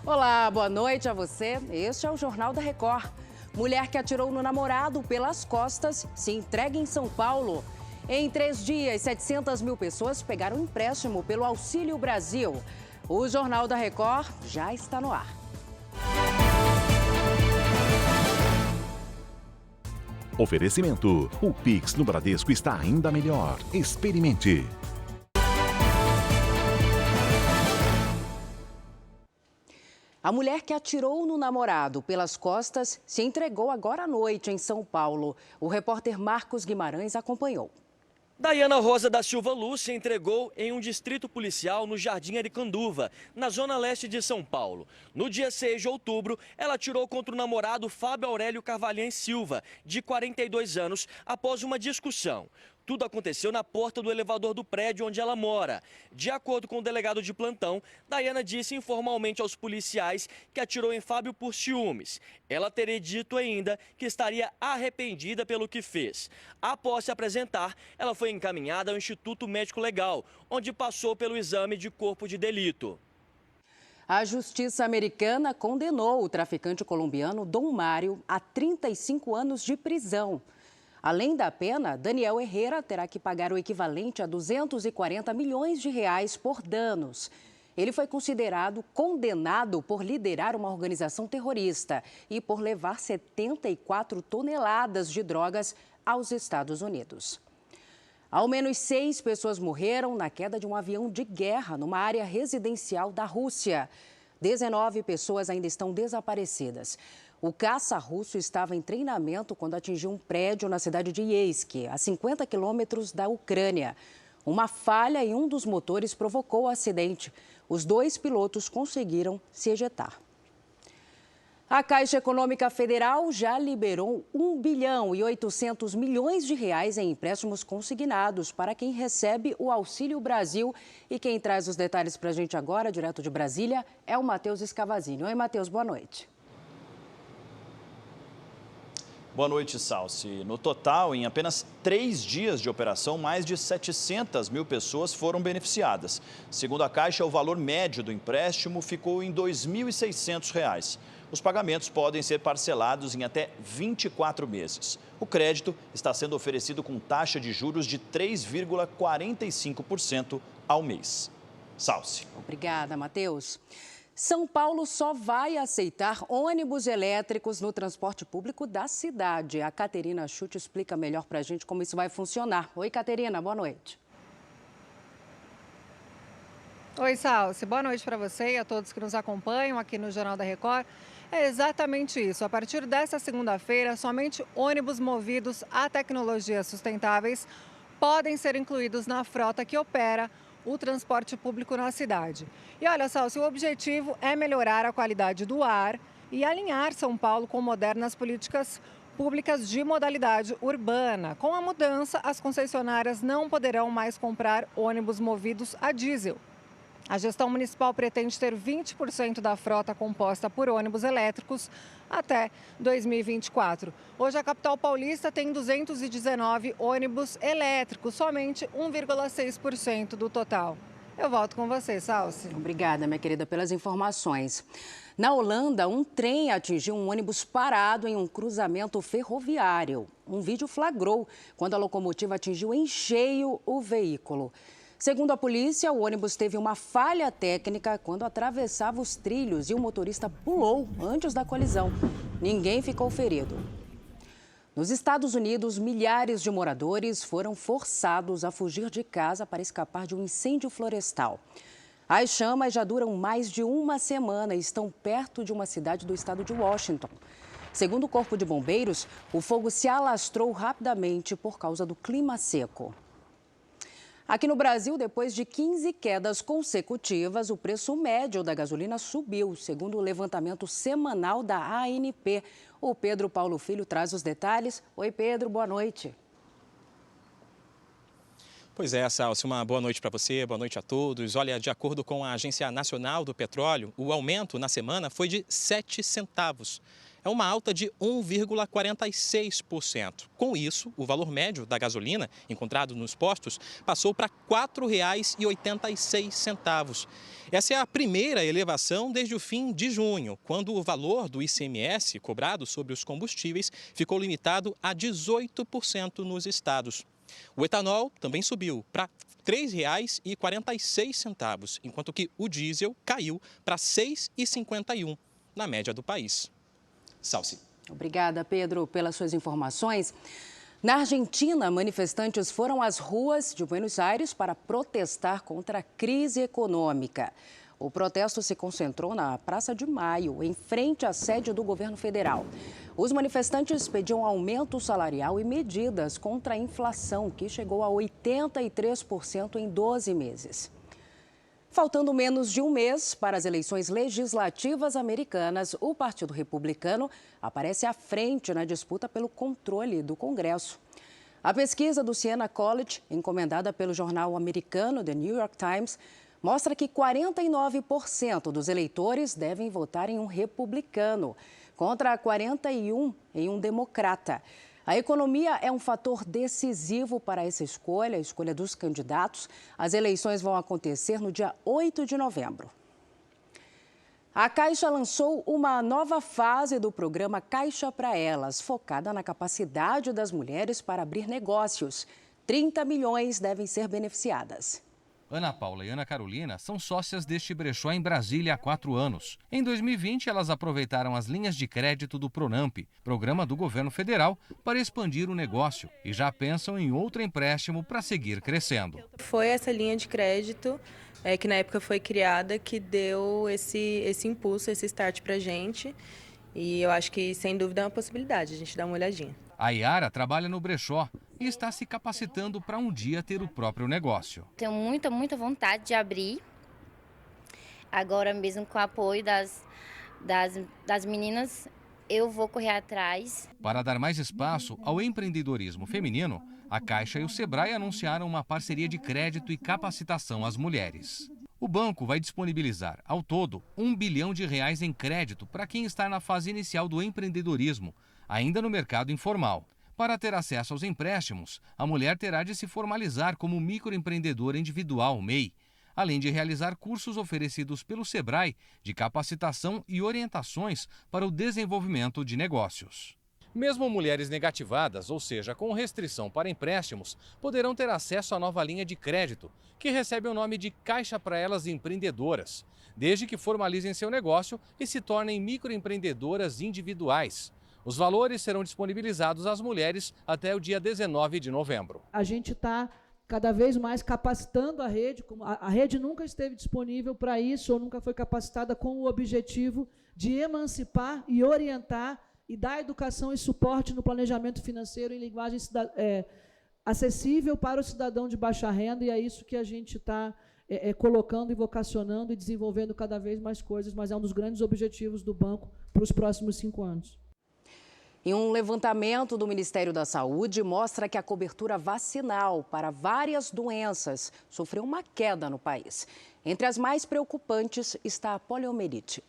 Olá, boa noite a você. Este é o Jornal da Record. Mulher que atirou no namorado pelas costas se entrega em São Paulo. Em 3 dias, 700 mil pessoas pegaram empréstimo pelo Auxílio Brasil. O Jornal da Record já está no ar. Oferecimento: o Pix no Bradesco está ainda melhor. Experimente. A mulher que atirou no namorado pelas costas se entregou agora à noite em São Paulo. O repórter Marcos Guimarães acompanhou. Daiana Rosa da Silva Luz se entregou em um distrito policial no Jardim Aricanduva, na zona leste de São Paulo. No dia 6 de outubro, ela atirou contra o namorado Fábio Aurélio Carvalhães Silva, de 42 anos, após uma discussão. Tudo aconteceu na porta do elevador do prédio onde ela mora. De acordo com o delegado de plantão, Daiana disse informalmente aos policiais que atirou em Fábio por ciúmes. Ela teria dito ainda que estaria arrependida pelo que fez. Após se apresentar, ela foi encaminhada ao Instituto Médico Legal, onde passou pelo exame de corpo de delito. A justiça americana condenou o traficante colombiano Dom Mário a 35 anos de prisão. Além da pena, Daniel Herrera terá que pagar o equivalente a 240 milhões de reais por danos. Ele foi condenado por liderar uma organização terrorista e por levar 74 toneladas de drogas aos Estados Unidos. Ao menos 6 pessoas morreram na queda de um avião de guerra numa área residencial da Rússia. 19 pessoas ainda estão desaparecidas. O caça russo estava em treinamento quando atingiu um prédio na cidade de Yeisk, a 50 quilômetros da Ucrânia. Uma falha em um dos motores provocou o acidente. Os 2 pilotos conseguiram se ejetar. A Caixa Econômica Federal já liberou 1 bilhão e 800 milhões de reais em empréstimos consignados para quem recebe o Auxílio Brasil. E quem traz os detalhes para a gente agora, direto de Brasília, é o Matheus Escavazini. Oi, Matheus, boa noite. Boa noite, Salsi. No total, em apenas 3 dias de operação, mais de 700 mil pessoas foram beneficiadas. Segundo a Caixa, o valor médio do empréstimo ficou em R$ 2.600. Os pagamentos podem ser parcelados em até 24 meses. O crédito está sendo oferecido com taxa de juros de 3,45% ao mês. Salsi. Obrigada, Matheus. São Paulo só vai aceitar ônibus elétricos no transporte público da cidade. A Caterina Schutt explica melhor para a gente como isso vai funcionar. Oi, Caterina, boa noite. Oi, Salsi. Boa noite para você e a todos que nos acompanham aqui no Jornal da Record. É exatamente isso. A partir desta segunda-feira, somente ônibus movidos a tecnologias sustentáveis podem ser incluídos na frota que opera o transporte público na cidade. E olha só, o objetivo é melhorar a qualidade do ar e alinhar São Paulo com modernas políticas públicas de modalidade urbana. Com a mudança, as concessionárias não poderão mais comprar ônibus movidos a diesel. A gestão municipal pretende ter 20% da frota composta por ônibus elétricos até 2024. Hoje, a capital paulista tem 219 ônibus elétricos, somente 1,6% do total. Eu volto com você, Salsi. Obrigada, minha querida, pelas informações. Na Holanda, um trem atingiu um ônibus parado em um cruzamento ferroviário. Um vídeo flagrou quando a locomotiva atingiu em cheio o veículo. Segundo a polícia, o ônibus teve uma falha técnica quando atravessava os trilhos e o motorista pulou antes da colisão. Ninguém ficou ferido. Nos Estados Unidos, milhares de moradores foram forçados a fugir de casa para escapar de um incêndio florestal. As chamas já duram mais de uma semana e estão perto de uma cidade do estado de Washington. Segundo o Corpo de Bombeiros, o fogo se alastrou rapidamente por causa do clima seco. Aqui no Brasil, depois de 15 quedas consecutivas, o preço médio da gasolina subiu, segundo o levantamento semanal da ANP. O Pedro Paulo Filho traz os detalhes. Oi, Pedro, boa noite. Pois é, Salsi, uma boa noite para você, boa noite a todos. Olha, de acordo com a Agência Nacional do Petróleo, o aumento na semana foi de 7 centavos. é uma alta de 1,46%. Com isso, o valor médio da gasolina encontrado nos postos passou para R$ 4,86. Essa é a primeira elevação desde o fim de junho, quando o valor do ICMS cobrado sobre os combustíveis ficou limitado a 18% nos estados. O etanol também subiu para R$ 3,46, enquanto que o diesel caiu para R$ 6,51 na média do país. Salsi. Obrigada, Pedro, pelas suas informações. Na Argentina, manifestantes foram às ruas de Buenos Aires para protestar contra a crise econômica. O protesto se concentrou na Praça de Maio, em frente à sede do governo federal. Os manifestantes pediam aumento salarial e medidas contra a inflação, que chegou a 83% em 12 meses. Faltando menos de um mês para as eleições legislativas americanas, o Partido Republicano aparece à frente na disputa pelo controle do Congresso. A pesquisa do Siena College, encomendada pelo jornal americano The New York Times, mostra que 49% dos eleitores devem votar em um republicano, contra 41% em um democrata. A economia é um fator decisivo para essa escolha, a escolha dos candidatos. As eleições vão acontecer no dia 8 de novembro. A Caixa lançou uma nova fase do programa Caixa para Elas, focada na capacidade das mulheres para abrir negócios. 30 milhões devem ser beneficiadas. Ana Paula e Ana Carolina são sócias deste brechó em Brasília há 4 anos. Em 2020, elas aproveitaram as linhas de crédito do Pronamp, programa do governo federal, para expandir o negócio e já pensam em outro empréstimo para seguir crescendo. Foi essa linha de crédito que na época foi criada que deu esse impulso, esse start para a gente. E eu acho que, sem dúvida, é uma possibilidade a gente dar uma olhadinha. A Yara trabalha no brechó e está se capacitando para um dia ter o próprio negócio. Tenho muita vontade de abrir, agora mesmo com o apoio das meninas, eu vou correr atrás. Para dar mais espaço ao empreendedorismo feminino, a Caixa e o Sebrae anunciaram uma parceria de crédito e capacitação às mulheres. O banco vai disponibilizar, ao todo, R$1 bilhão em crédito para quem está na fase inicial do empreendedorismo, ainda no mercado informal. Para ter acesso aos empréstimos, a mulher terá de se formalizar como microempreendedora individual, MEI, além de realizar cursos oferecidos pelo Sebrae de capacitação e orientações para o desenvolvimento de negócios. Mesmo mulheres negativadas, ou seja, com restrição para empréstimos, poderão ter acesso à nova linha de crédito, que recebe o nome de Caixa para Elas Empreendedoras, desde que formalizem seu negócio e se tornem microempreendedoras individuais. Os valores serão disponibilizados às mulheres até o dia 19 de novembro. A gente está cada vez mais capacitando a rede. A rede nunca esteve disponível para isso ou nunca foi capacitada com o objetivo de emancipar e orientar e dar educação e suporte no planejamento financeiro em linguagem acessível para o cidadão de baixa renda, e é isso que a gente está colocando e vocacionando e desenvolvendo cada vez mais coisas, mas é um dos grandes objetivos do banco para os próximos 5 anos. E um levantamento do Ministério da Saúde mostra que a cobertura vacinal para várias doenças sofreu uma queda no país. Entre as mais preocupantes está a poliomielite.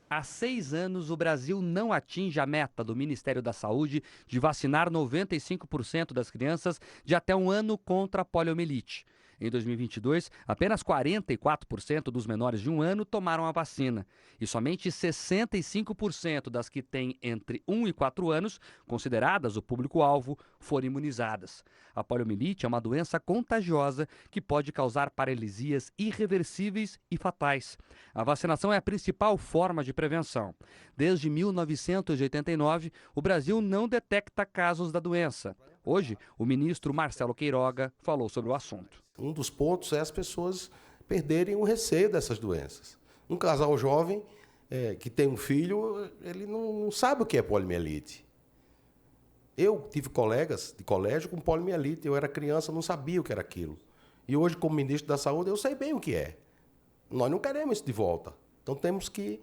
Há 6 anos, o Brasil não atinge a meta do Ministério da Saúde de vacinar 95% das crianças de até 1 ano contra a poliomielite. Em 2022, apenas 44% dos menores de 1 ano tomaram a vacina e somente 65% das que têm entre 1 e 4 anos, consideradas o público-alvo, foram imunizadas. A poliomielite é uma doença contagiosa que pode causar paralisias irreversíveis e fatais. A vacinação é a principal forma de prevenção. Desde 1989, o Brasil não detecta casos da doença. Hoje, o ministro Marcelo Queiroga falou sobre o assunto. Um dos pontos é as pessoas perderem o receio dessas doenças. Um casal jovem que tem um filho, ele não sabe o que é poliomielite. Eu tive colegas de colégio com poliomielite, eu era criança, não sabia o que era aquilo. E hoje, como ministro da Saúde, eu sei bem o que é. Nós não queremos isso de volta. Então temos que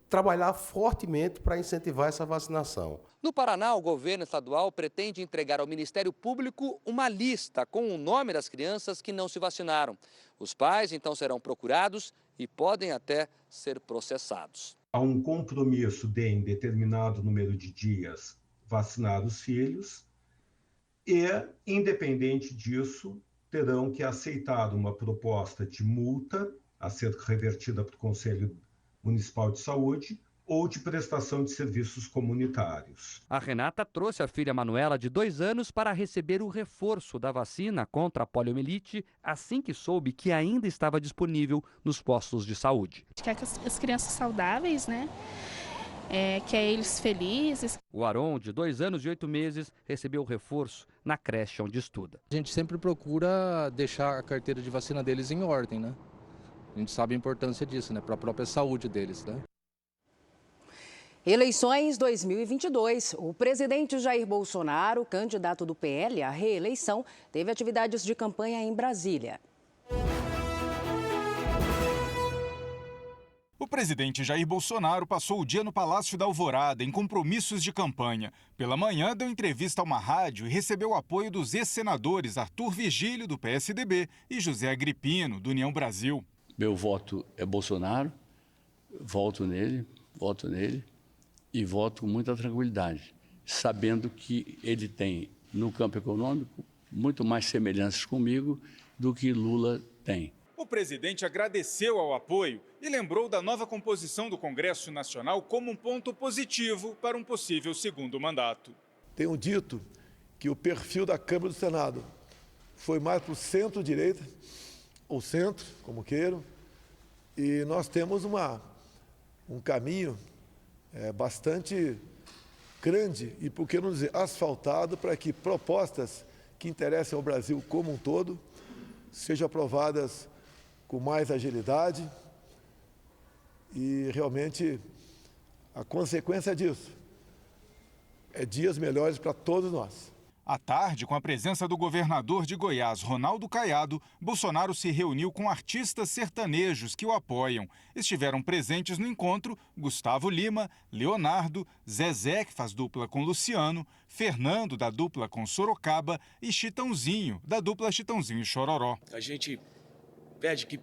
trabalhar fortemente para incentivar essa vacinação. No Paraná, o governo estadual pretende entregar ao Ministério Público uma lista com o nome das crianças que não se vacinaram. Os pais, então, serão procurados e podem até ser processados. Há um compromisso de, em determinado número de dias, vacinar os filhos e, independente disso, terão que aceitar uma proposta de multa a ser revertida para o Conselho Municipal de Saúde ou de prestação de serviços comunitários. A Renata trouxe a filha Manuela, de 2 anos, para receber o reforço da vacina contra a poliomielite assim que soube que ainda estava disponível nos postos de saúde. Quer que as crianças saudáveis, né? Quer eles felizes. O Aron, de 2 anos e 8 meses, recebeu o reforço na creche onde estuda. A gente sempre procura deixar a carteira de vacina deles em ordem, né? A gente sabe a importância disso, né? Para a própria saúde deles, né? Eleições 2022. O presidente Jair Bolsonaro, candidato do PL à reeleição, teve atividades de campanha em Brasília. O presidente Jair Bolsonaro passou o dia no Palácio da Alvorada, em compromissos de campanha. Pela manhã, deu entrevista a uma rádio e recebeu o apoio dos ex-senadores Arthur Virgílio, do PSDB, e José Agripino, do União Brasil. Meu voto é Bolsonaro, voto nele e voto com muita tranquilidade, sabendo que ele tem, no campo econômico, muito mais semelhanças comigo do que Lula tem. O presidente agradeceu ao apoio e lembrou da nova composição do Congresso Nacional como um ponto positivo para um possível segundo mandato. Tenho dito que o perfil da Câmara e do Senado foi mais para o centro-direita, ou centro, como queiram, e nós temos um caminho bastante grande e, por que não dizer, asfaltado, para que propostas que interessem ao Brasil como um todo sejam aprovadas com mais agilidade e, realmente, a consequência disso é dias melhores para todos nós. À tarde, com a presença do governador de Goiás, Ronaldo Caiado, Bolsonaro se reuniu com artistas sertanejos que o apoiam. Estiveram presentes no encontro Gustavo Lima, Leonardo, Zezé, que faz dupla com Luciano, Fernando, da dupla com Sorocaba, e Chitãozinho, da dupla Chitãozinho e Chororó. A gente pede que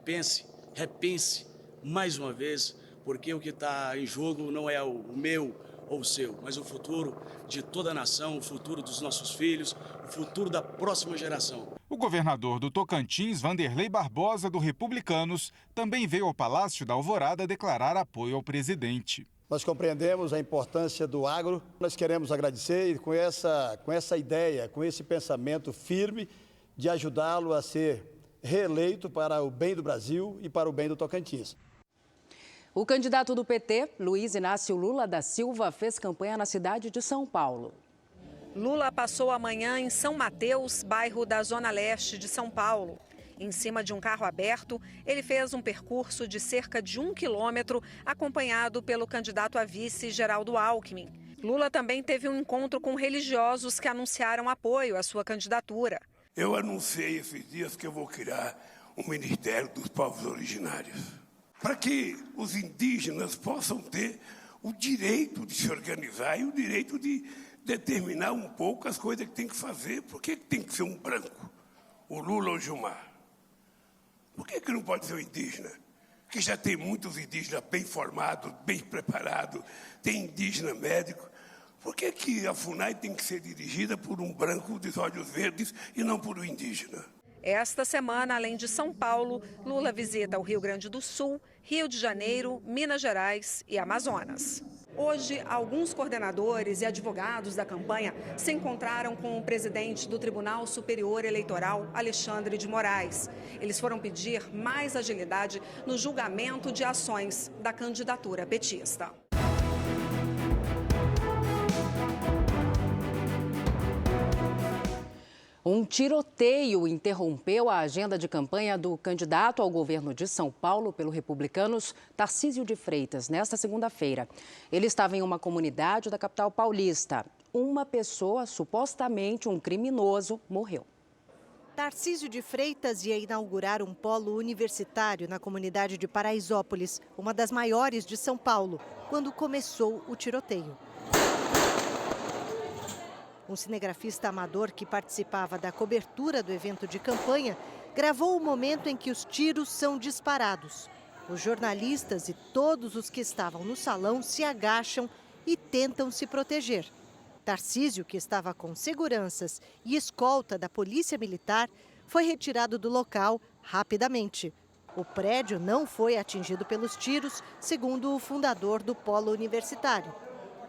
repense mais uma vez, porque o que está em jogo não é o meu ou o seu, mas o futuro de toda a nação, o futuro dos nossos filhos, o futuro da próxima geração. O governador do Tocantins, Vanderlei Barbosa, do Republicanos, também veio ao Palácio da Alvorada declarar apoio ao presidente. Nós compreendemos a importância do agro, nós queremos agradecer e com essa ideia, com esse pensamento firme de ajudá-lo a ser reeleito para o bem do Brasil e para o bem do Tocantins. O candidato do PT, Luiz Inácio Lula da Silva, fez campanha na cidade de São Paulo. Lula passou a manhã em São Mateus, bairro da Zona Leste de São Paulo. Em cima de um carro aberto, ele fez um percurso de cerca de 1 quilômetro, acompanhado pelo candidato a vice, Geraldo Alckmin. Lula também teve um encontro com religiosos que anunciaram apoio à sua candidatura. Eu anunciei esses dias que eu vou criar um Ministério dos Povos Originários, para que os indígenas possam ter o direito de se organizar e o direito de determinar um pouco as coisas que tem que fazer. Por que tem que ser um branco, o Lula ou o Gilmar? Por que não pode ser um indígena? Que já tem muitos indígenas bem formados, bem preparados, tem indígena médico. Por que a FUNAI tem que ser dirigida por um branco de olhos verdes e não por um indígena? Esta semana, além de São Paulo, Lula visita o Rio Grande do Sul, Rio de Janeiro, Minas Gerais e Amazonas. Hoje, alguns coordenadores e advogados da campanha se encontraram com o presidente do Tribunal Superior Eleitoral, Alexandre de Moraes. Eles foram pedir mais agilidade no julgamento de ações da candidatura petista. Um tiroteio interrompeu a agenda de campanha do candidato ao governo de São Paulo pelo Republicanos, Tarcísio de Freitas, nesta segunda-feira. Ele estava em uma comunidade da capital paulista. Uma pessoa, supostamente um criminoso, morreu. Tarcísio de Freitas ia inaugurar um polo universitário na comunidade de Paraisópolis, uma das maiores de São Paulo, quando começou o tiroteio. Um cinegrafista amador que participava da cobertura do evento de campanha gravou o momento em que os tiros são disparados. Os jornalistas e todos os que estavam no salão se agacham e tentam se proteger. Tarcísio, que estava com seguranças e escolta da Polícia Militar, foi retirado do local rapidamente. O prédio não foi atingido pelos tiros, segundo o fundador do polo universitário.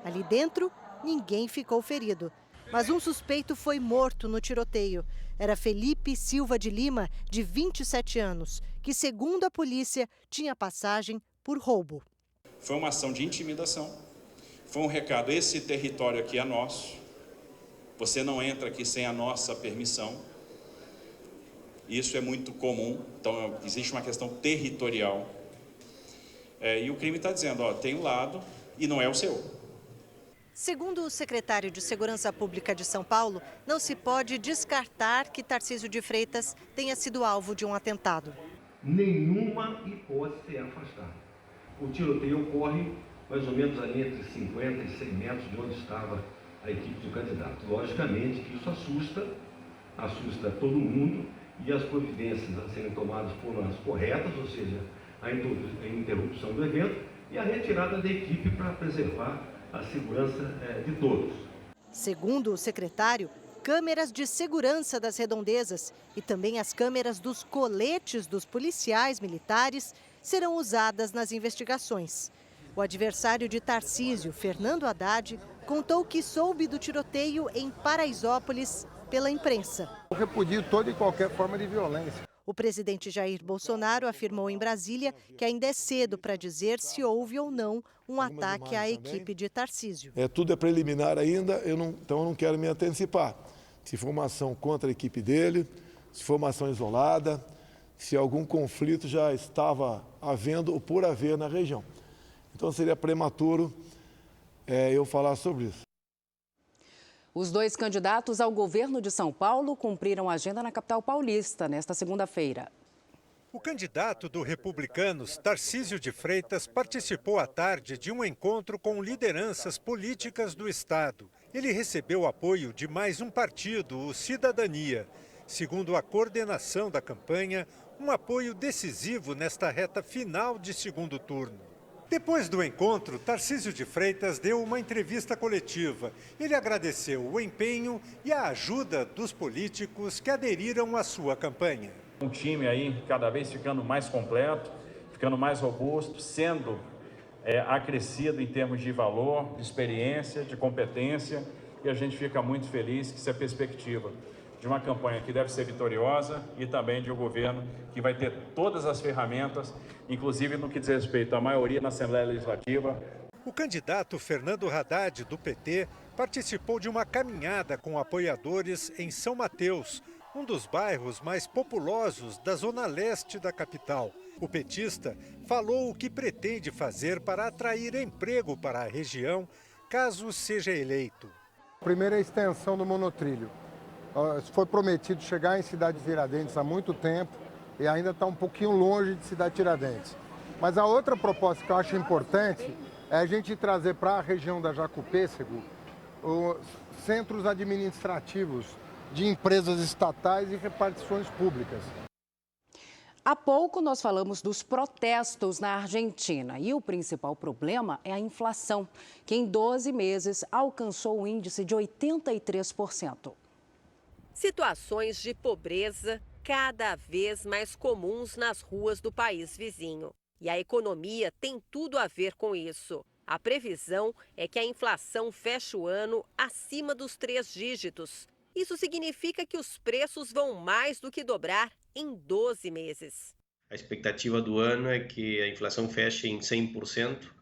Ali dentro, ninguém ficou ferido. Mas um suspeito foi morto no tiroteio. Era Felipe Silva de Lima, de 27 anos, que, segundo a polícia, tinha passagem por roubo. Foi uma ação de intimidação. Foi um recado: esse território aqui é nosso. Você não entra aqui sem a nossa permissão. Isso é muito comum, então existe uma questão territorial. E o crime está dizendo, tem um lado e não é o seu. Segundo o secretário de Segurança Pública de São Paulo, não se pode descartar que Tarcísio de Freitas tenha sido alvo de um atentado. Nenhuma hipótese é afastada. O tiroteio ocorre mais ou menos ali entre 50 e 100 metros de onde estava a equipe do candidato. Logicamente que isso assusta todo mundo, e as providências a serem tomadas foram as corretas, ou seja, a interrupção do evento e a retirada da equipe para preservar a segurança de todos. Segundo o secretário, câmeras de segurança das redondezas e também as câmeras dos coletes dos policiais militares serão usadas nas investigações. O adversário de Tarcísio, Fernando Haddad, contou que soube do tiroteio em Paraisópolis pela imprensa. Eu repudio toda e qualquer forma de violência. O presidente Jair Bolsonaro afirmou em Brasília que ainda é cedo para dizer se houve ou não um ataque à equipe de Tarcísio. Tudo é preliminar ainda, então eu não quero me antecipar. Se for uma ação contra a equipe dele, se for uma ação isolada, se algum conflito já estava havendo ou por haver na região. Então seria prematuro eu falar sobre isso. Os dois candidatos ao governo de São Paulo cumpriram a agenda na capital paulista nesta segunda-feira. O candidato do Republicanos, Tarcísio de Freitas, participou à tarde de um encontro com lideranças políticas do estado. Ele recebeu apoio de mais um partido, o Cidadania. Segundo a coordenação da campanha, um apoio decisivo nesta reta final de segundo turno. Depois do encontro, Tarcísio de Freitas deu uma entrevista coletiva. Ele agradeceu o empenho e a ajuda dos políticos que aderiram à sua campanha. Um time aí cada vez ficando mais completo, ficando mais robusto, sendo acrescido em termos de valor, de experiência, de competência. E a gente fica muito feliz que essa é a perspectiva de uma campanha que deve ser vitoriosa e também de um governo que vai ter todas as ferramentas, inclusive no que diz respeito à maioria na Assembleia Legislativa. O candidato Fernando Haddad, do PT, participou de uma caminhada com apoiadores em São Mateus, um dos bairros mais populosos da zona leste da capital. O petista falou o que pretende fazer para atrair emprego para a região, caso seja eleito. Primeiro, a extensão do monotrilho. Foi prometido chegar em Cidade Tiradentes há muito tempo e ainda está um pouquinho longe de Cidade Tiradentes. Mas a outra proposta que eu acho importante é a gente trazer para a região da Jacupêssego os centros administrativos de empresas estatais e repartições públicas. Há pouco nós falamos dos protestos na Argentina e o principal problema é a inflação, que em 12 meses alcançou o índice de 83%. Situações de pobreza cada vez mais comuns nas ruas do país vizinho. E a economia tem tudo a ver com isso. A previsão é que a inflação feche o ano acima dos 3 dígitos. Isso significa que os preços vão mais do que dobrar em 12 meses. A expectativa do ano é que a inflação feche em 100%.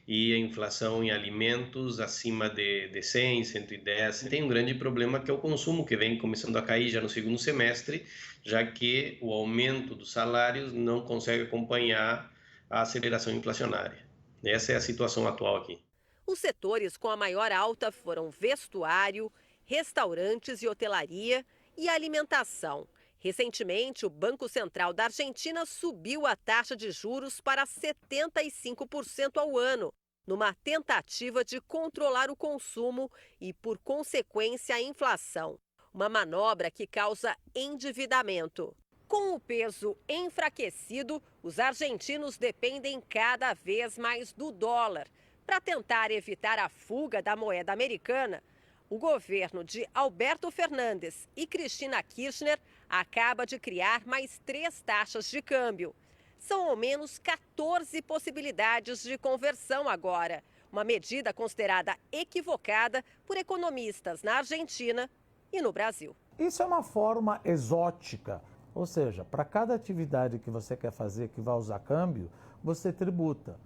E a inflação em alimentos acima de 100, 110. Tem um grande problema que é o consumo, que vem começando a cair já no segundo semestre, já que o aumento dos salários não consegue acompanhar a aceleração inflacionária. Essa é a situação atual aqui. Os setores com a maior alta foram vestuário, restaurantes e hotelaria e alimentação. Recentemente, o Banco Central da Argentina subiu a taxa de juros para 75% ao ano, numa tentativa de controlar o consumo e, por consequência, a inflação. Uma manobra que causa endividamento. Com o peso enfraquecido, os argentinos dependem cada vez mais do dólar. Para tentar evitar a fuga da moeda americana, o governo de Alberto Fernandes e Cristina Kirchner acaba de criar mais 3 taxas de câmbio. São ao menos 14 possibilidades de conversão agora. Uma medida considerada equivocada por economistas na Argentina e no Brasil. Isso é uma forma exótica, ou seja, para cada atividade que você quer fazer que vai usar câmbio, você tributa.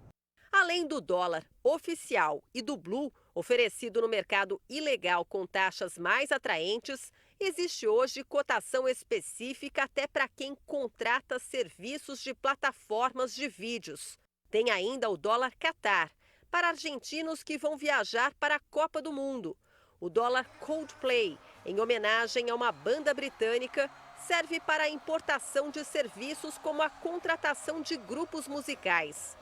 Além do dólar oficial e do blue, oferecido no mercado ilegal com taxas mais atraentes, existe hoje cotação específica até para quem contrata serviços de plataformas de vídeos. Tem ainda o dólar Qatar, para argentinos que vão viajar para a Copa do Mundo. O dólar Coldplay, em homenagem a uma banda britânica, serve para a importação de serviços como a contratação de grupos musicais.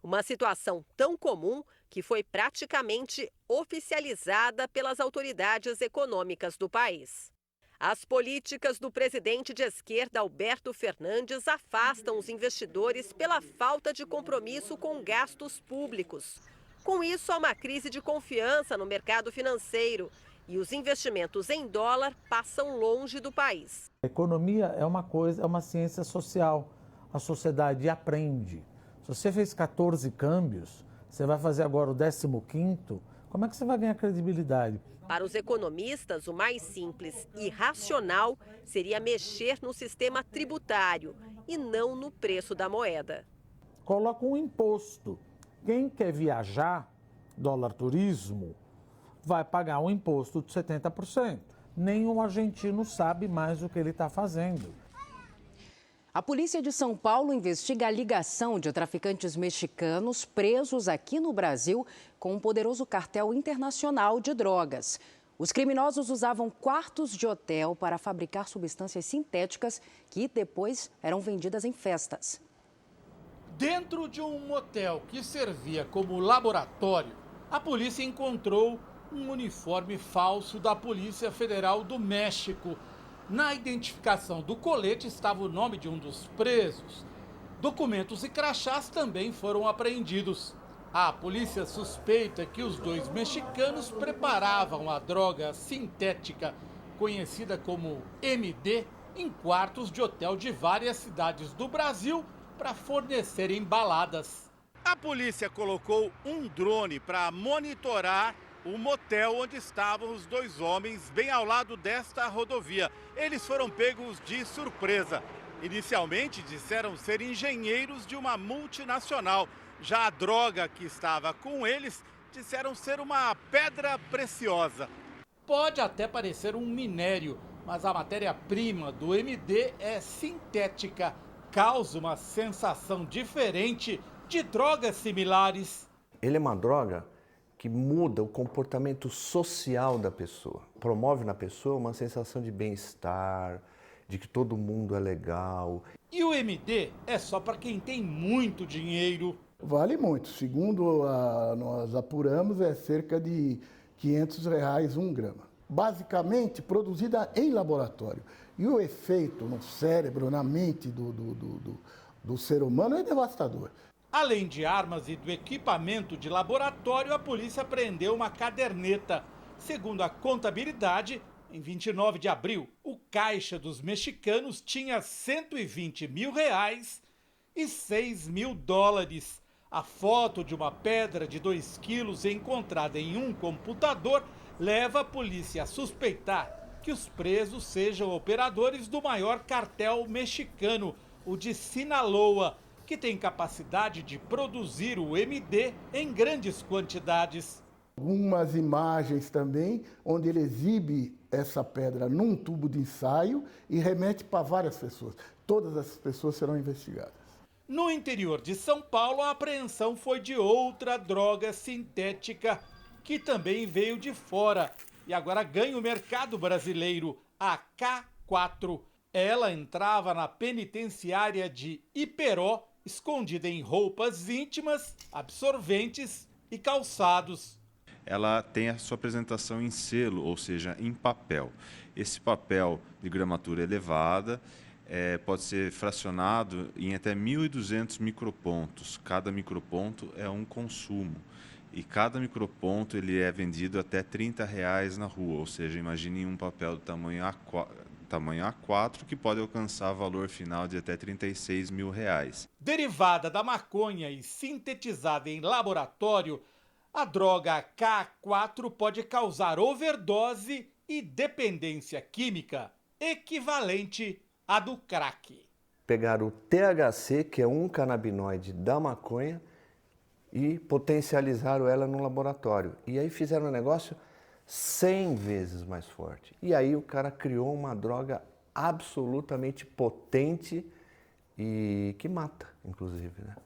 Uma situação tão comum que foi praticamente oficializada pelas autoridades econômicas do país. As políticas do presidente de esquerda, Alberto Fernandes, afastam os investidores pela falta de compromisso com gastos públicos. Com isso, há uma crise de confiança no mercado financeiro e os investimentos em dólar passam longe do país. A economia é uma ciência social. A sociedade aprende. Se você fez 14 câmbios, você vai fazer agora o 15º, como é que você vai ganhar credibilidade? Para os economistas, o mais simples e racional seria mexer no sistema tributário e não no preço da moeda. Coloca um imposto. Quem quer viajar, dólar turismo, vai pagar um imposto de 70%. Nenhum argentino sabe mais o que ele está fazendo. A polícia de São Paulo investiga a ligação de traficantes mexicanos presos aqui no Brasil com um poderoso cartel internacional de drogas. Os criminosos usavam quartos de hotel para fabricar substâncias sintéticas que depois eram vendidas em festas. Dentro de um motel que servia como laboratório, a polícia encontrou um uniforme falso da Polícia Federal do México. Na identificação do colete estava o nome de um dos presos. Documentos e crachás também foram apreendidos. A polícia suspeita que os 2 mexicanos preparavam a droga sintética, conhecida como MD, em quartos de hotel de várias cidades do Brasil para fornecer embaladas. A polícia colocou um drone para monitorar o motel onde estavam os 2 homens, bem ao lado desta rodovia. Eles foram pegos de surpresa. Inicialmente disseram ser engenheiros de uma multinacional. Já a droga que estava com eles disseram ser uma pedra preciosa. Pode até parecer um minério, mas a matéria-prima do MD é sintética. Causa uma sensação diferente de drogas similares. Ele é uma droga que muda o comportamento social da pessoa. Promove na pessoa uma sensação de bem-estar, de que todo mundo é legal. E o MD é só para quem tem muito dinheiro. Vale muito. Segundo nós apuramos, é cerca de R$500 1 grama. Basicamente, produzida em laboratório. E o efeito no cérebro, na mente do ser humano é devastador. Além de armas e do equipamento de laboratório, a polícia apreendeu uma caderneta. Segundo a contabilidade, em 29 de abril, o caixa dos mexicanos tinha R$120 mil e $6 mil. A foto de uma pedra de 2 quilos encontrada em um computador leva a polícia a suspeitar que os presos sejam operadores do maior cartel mexicano, o de Sinaloa, que tem capacidade de produzir o MD em grandes quantidades. Algumas imagens também, onde ele exibe essa pedra num tubo de ensaio e remete para várias pessoas. Todas essas pessoas serão investigadas. No interior de São Paulo, a apreensão foi de outra droga sintética, que também veio de fora e agora ganha o mercado brasileiro, a K4. Ela entrava na penitenciária de Iperó, escondida em roupas íntimas, absorventes e calçados. Ela tem a sua apresentação em selo, ou seja, em papel. Esse papel de gramatura elevada pode ser fracionado em até 1.200 micropontos. Cada microponto é um consumo. E cada microponto ele é vendido até R$30 na rua. Ou seja, imagine um papel do tamanho A4 que pode alcançar valor final de até R$36 mil. Derivada da maconha e sintetizada em laboratório, a droga K4 pode causar overdose e dependência química, equivalente à do crack. Pegaram o THC, que é um canabinoide da maconha, e potencializaram ela no laboratório. E aí fizeram um negócio 100 vezes mais forte. E aí o cara criou uma droga absolutamente potente e que mata, inclusive, né?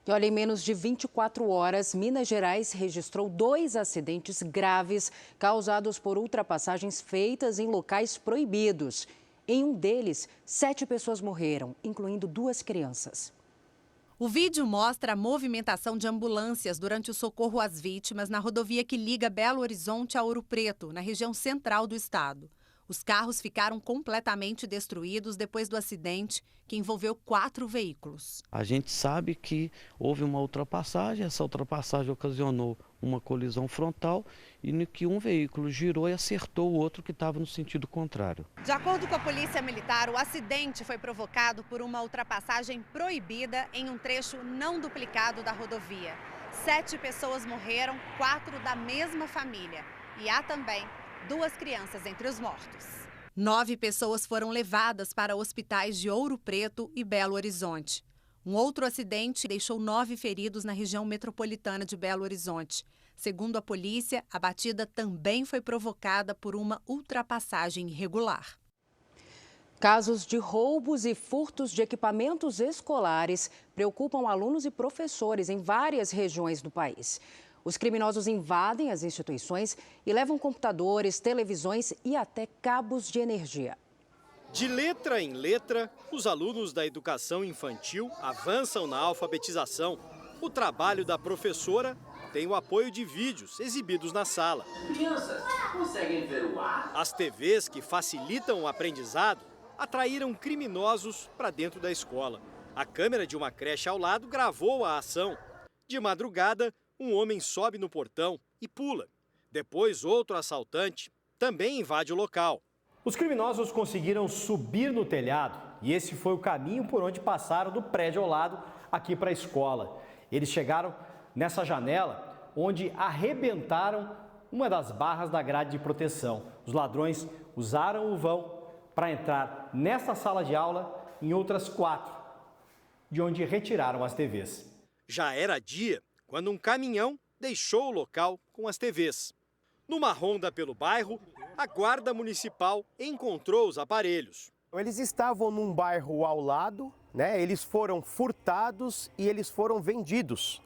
E olha, em menos de 24 horas, Minas Gerais registrou 2 acidentes graves causados por ultrapassagens feitas em locais proibidos. Em um deles, 7 pessoas morreram, incluindo 2 crianças. O vídeo mostra a movimentação de ambulâncias durante o socorro às vítimas na rodovia que liga Belo Horizonte a Ouro Preto, na região central do estado. Os carros ficaram completamente destruídos depois do acidente, que envolveu 4 veículos. A gente sabe que houve uma ultrapassagem, essa ultrapassagem ocasionou uma colisão frontal e no que um veículo girou e acertou o outro que estava no sentido contrário. De acordo com a Polícia Militar, o acidente foi provocado por uma ultrapassagem proibida em um trecho não duplicado da rodovia. 7 pessoas morreram, 4 da mesma família. E há também 2 crianças entre os mortos. 9 pessoas foram levadas para hospitais de Ouro Preto e Belo Horizonte. Um outro acidente deixou 9 feridos na região metropolitana de Belo Horizonte. Segundo a polícia, a batida também foi provocada por uma ultrapassagem irregular. Casos de roubos e furtos de equipamentos escolares preocupam alunos e professores em várias regiões do país. Os criminosos invadem as instituições e levam computadores, televisões e até cabos de energia. De letra em letra, os alunos da educação infantil avançam na alfabetização. O trabalho da professora tem o apoio de vídeos exibidos na sala. Crianças, conseguem ver o ar? As TVs que facilitam o aprendizado atraíram criminosos para dentro da escola. A câmera de uma creche ao lado gravou a ação. De madrugada, um homem sobe no portão e pula. Depois, outro assaltante também invade o local. Os criminosos conseguiram subir no telhado e esse foi o caminho por onde passaram do prédio ao lado aqui para a escola. Eles chegaram nessa janela onde arrebentaram uma das barras da grade de proteção. Os ladrões usaram o vão para entrar nessa sala de aula em outras 4, de onde retiraram as TVs. Já era dia quando um caminhão deixou o local com as TVs. Numa ronda pelo bairro, a Guarda Municipal encontrou os aparelhos. Eles estavam num bairro ao lado, né? Eles foram furtados e eles foram vendidos.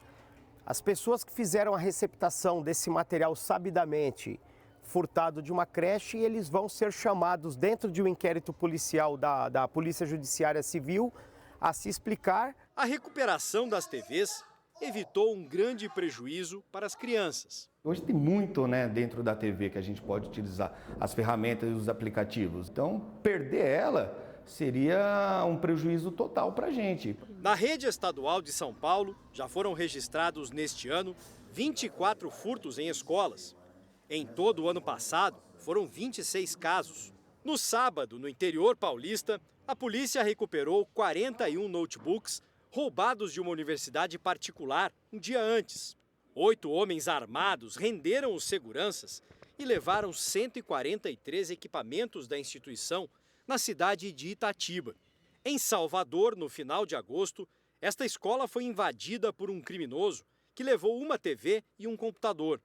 As pessoas que fizeram a receptação desse material sabidamente furtado de uma creche, eles vão ser chamados dentro de um inquérito policial da Polícia Judiciária Civil a se explicar. A recuperação das TVs evitou um grande prejuízo para as crianças. Hoje tem muito, dentro da TV que a gente pode utilizar, as ferramentas e os aplicativos. Então, perder ela seria um prejuízo total para a gente. Na rede estadual de São Paulo, já foram registrados neste ano 24 furtos em escolas. Em todo o ano passado, foram 26 casos. No sábado, no interior paulista, a polícia recuperou 41 notebooks roubados de uma universidade particular um dia antes. 8 homens armados renderam os seguranças e levaram 143 equipamentos da instituição na cidade de Itatiba. Em Salvador, no final de agosto, esta escola foi invadida por um criminoso que levou uma TV e um computador.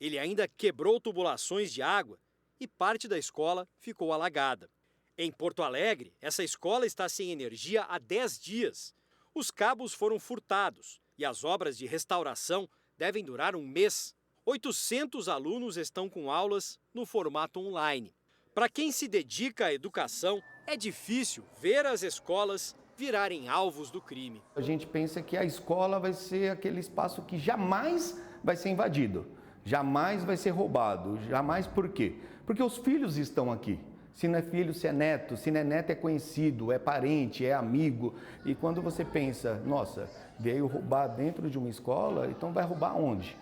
Ele ainda quebrou tubulações de água e parte da escola ficou alagada. Em Porto Alegre, essa escola está sem energia há 10 dias. Os cabos foram furtados e as obras de restauração devem durar um mês. 800 alunos estão com aulas no formato online. Para quem se dedica à educação, é difícil ver as escolas virarem alvos do crime. A gente pensa que a escola vai ser aquele espaço que jamais vai ser invadido, jamais vai ser roubado, jamais. Por quê? Porque os filhos estão aqui. Se não é filho, se é neto. Se não é neto, é conhecido, é parente, é amigo. E quando você pensa, nossa, veio roubar dentro de uma escola, então vai roubar onde?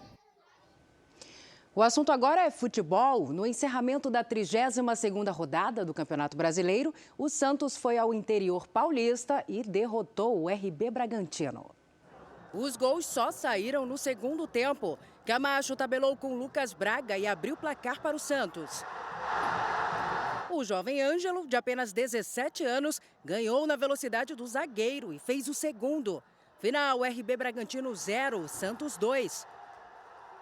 O assunto agora é futebol. No encerramento da 32ª rodada do Campeonato Brasileiro, o Santos foi ao interior paulista e derrotou o RB Bragantino. Os gols só saíram no segundo tempo. Camacho tabelou com Lucas Braga e abriu o placar para o Santos. O jovem Ângelo, de apenas 17 anos, ganhou na velocidade do zagueiro e fez o segundo. Final, RB Bragantino 0, Santos 2.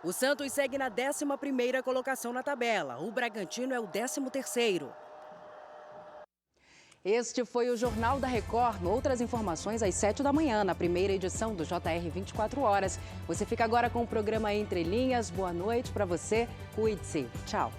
O Santos segue na 11ª colocação na tabela. O Bragantino é o 13º. Este foi o Jornal da Record. Outras informações às 7 da manhã, na primeira edição do JR 24 Horas. Você fica agora com o programa Entre Linhas. Boa noite para você. Cuide-se. Tchau.